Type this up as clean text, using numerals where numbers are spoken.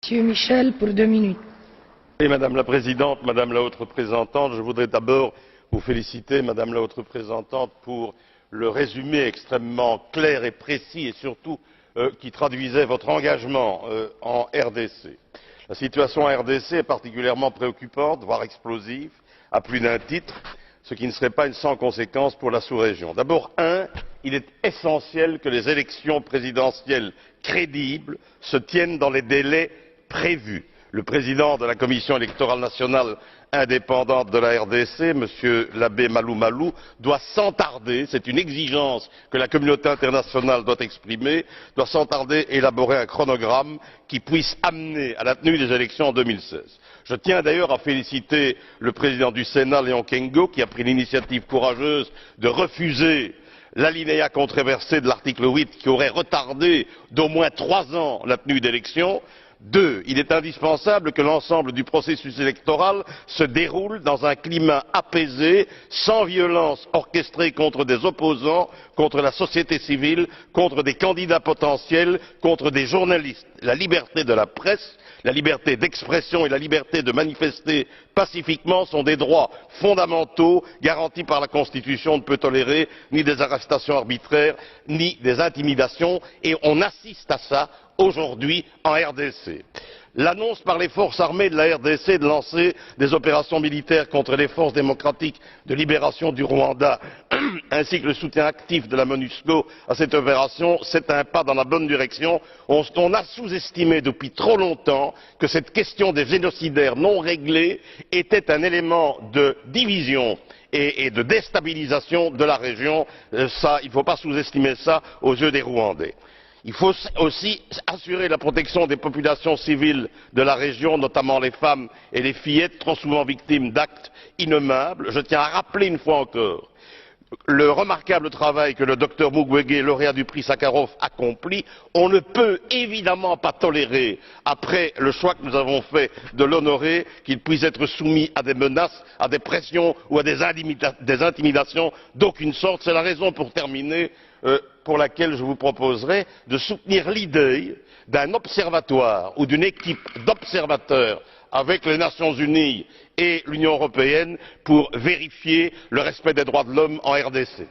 Monsieur Michel, pour 2 minutes. Madame la Présidente, Madame la Haute Représentante, je voudrais d'abord vous féliciter, Madame la Haute Représentante, pour le résumé extrêmement clair et précis et surtout qui traduisait votre engagement en RDC. La situation en RDC est particulièrement préoccupante, voire explosive, à plus d'un titre, ce qui ne serait pas sans conséquence pour la sous-région. D'abord, il est essentiel que les élections présidentielles crédibles se tiennent dans les délais prévus. Le président de la Commission électorale nationale indépendante de la RDC, M. l'abbé Malou Malou, doit sans tarder, c'est une exigence que la communauté internationale doit exprimer, doit sans tarder élaborer un chronogramme qui puisse amener à la tenue des élections en 2016. Je tiens d'ailleurs à féliciter le président du Sénat, Léon Kengo, qui a pris l'initiative courageuse de refuser l'alinéa controversé de l'article 8 qui aurait retardé d'au moins 3 ans la tenue d'élections. Deuxièmement, il est indispensable que l'ensemble du processus électoral se déroule dans un climat apaisé, sans violence orchestrée contre des opposants, contre la société civile, contre des candidats potentiels, contre des journalistes. La liberté de la presse, la liberté d'expression et la liberté de manifester pacifiquement sont des droits fondamentaux garantis par la Constitution. On ne peut tolérer ni des arrestations arbitraires, ni des intimidations, et on assiste à ça aujourd'hui en RDC. L'annonce par les forces armées de la RDC de lancer des opérations militaires contre les forces démocratiques de libération du Rwanda, ainsi que le soutien actif de la MONUSCO à cette opération, c'est un pas dans la bonne direction. On a sous-estimé depuis trop longtemps que cette question des génocidaires non réglés était un élément de division et de déstabilisation de la région. Il ne faut pas sous-estimer ça aux yeux des Rwandais. Il faut aussi assurer la protection des populations civiles de la région, notamment les femmes et les fillettes, trop souvent victimes d'actes innommables. Je tiens à rappeler une fois encore le remarquable travail que le docteur Mukwege, lauréat du prix Sakharov, accomplit. On ne peut évidemment pas tolérer, après le choix que nous avons fait de l'honorer, qu'il puisse être soumis à des menaces, à des pressions ou à des intimidations d'aucune sorte. C'est la raison, pour terminer, pour laquelle je vous proposerai de soutenir l'idée d'un observatoire ou d'une équipe d'observateurs avec les Nations unies et l'Union européenne pour vérifier le respect des droits de l'homme en RDC.